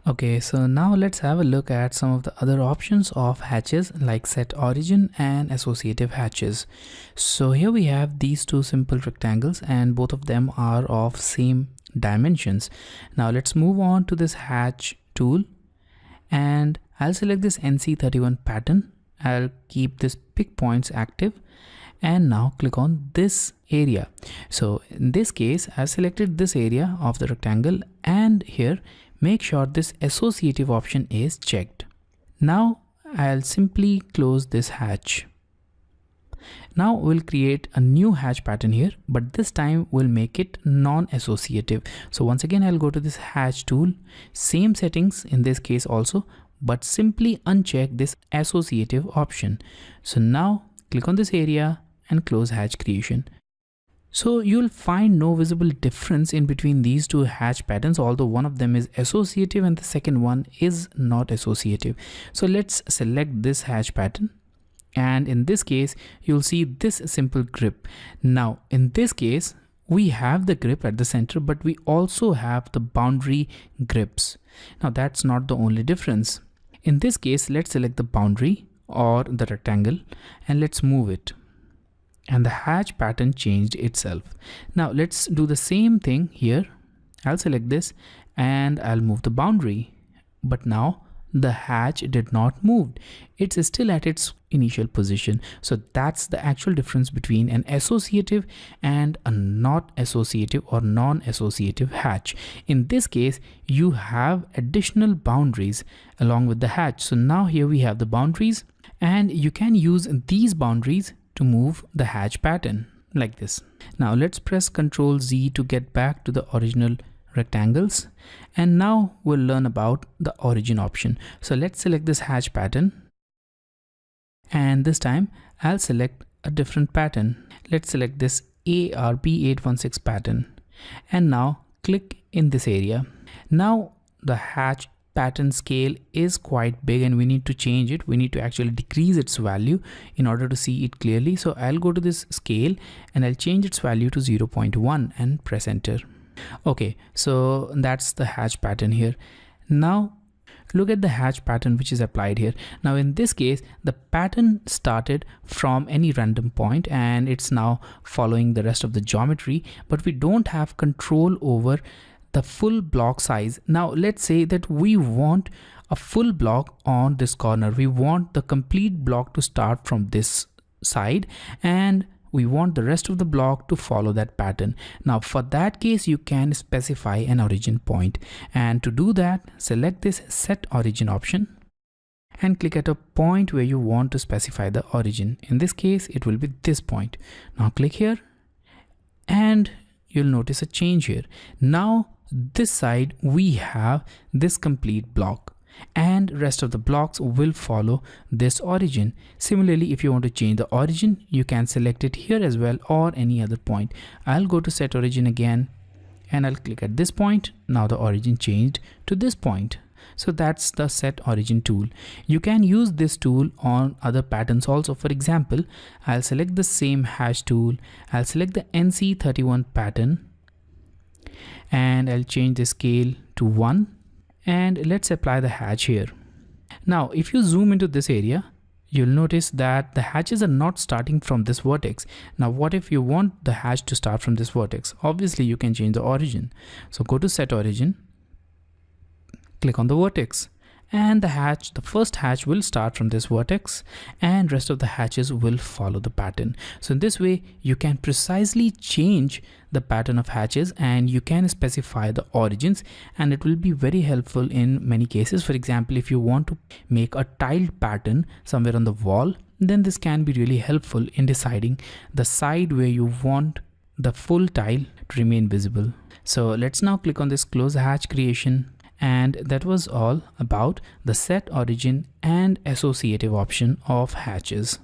Okay, so now let's have a look at some of the other options of hatches like set origin and associative hatches. So here we have these two simple rectangles and both of them are of same dimensions. Now let's move on to this hatch tool and I'll select this NC31 pattern. I'll keep this pick points active and now click on this area. So in this case, I've selected this area of the rectangle and here make sure this associative option is checked. Now I'll simply close this hatch. Now we'll create a new hatch pattern here, but this time we'll make it non-associative. So once again, I'll go to this hatch tool, same settings in this case also, but simply uncheck this associative option. So now click on this area and close hatch creation. So you'll find no visible difference in between these two hatch patterns, although one of them is associative and the second one is not associative. So let's select this hatch pattern. And in this case, you'll see this simple grip. Now, in this case, we have the grip at the center, but we also have the boundary grips. Now, that's not the only difference. In this case, let's select the boundary or the rectangle and let's move it. And the hatch pattern changed itself. Now let's do the same thing here. I'll select this and I'll move the boundary. But now the hatch did not move. It's still at its initial position. So that's the actual difference between an associative and a not associative or non-associative hatch. In this case, you have additional boundaries along with the hatch. So now here we have the boundaries and you can use these boundaries to move the hatch pattern like this. Now let's press Ctrl Z to get back to the original rectangles, and now we'll learn about the origin option. So let's select this hatch pattern and this time I'll select a different pattern. Let's select this ARP816 pattern and now click in this area. Now the hatch pattern scale is quite big and we need to change it. We need to actually decrease its value in order to see it clearly. So I'll go to this scale and I'll change its value to 0.1 and press enter. Okay, so that's the hatch pattern here. Now look at the hatch pattern which is applied here. Now in this case, the pattern started from any random point and it's now following the rest of the geometry, but we don't have control over the full block size. Now let's say that we want a full block on this corner. We want the complete block to start from this side and we want the rest of the block to follow that pattern. Now for that case, you can specify an origin point, and to do that, select this set origin option and click at a point where you want to specify the origin. In this case, it will be this point. Now click here and you'll notice a change here. Now this side we have this complete block and rest of the blocks will follow this origin. Similarly, if you want to change the origin, you can select it here as well or any other point. I'll go to set origin again and I'll click at this point. Now the origin changed to this point. So that's the set origin tool. You can use this tool on other patterns also. For example, I'll select the same hatch tool. I'll select the NC31 pattern and I'll change the scale to 1 and let's apply the hatch here. Now if you zoom into this area, you'll notice that the hatches are not starting from this vertex. Now what if you want the hatch to start from this vertex? Obviously you can change the origin. So go to set origin, click on the vertex, and the first hatch will start from this vertex and rest of the hatches will follow the pattern. So in this way, you can precisely change the pattern of hatches and you can specify the origins, and it will be very helpful in many cases. For example, if you want to make a tiled pattern somewhere on the wall, then this can be really helpful in deciding the side where you want the full tile to remain visible. So let's now click on this close hatch creation. And that was all about the set origin and associative option of hatches.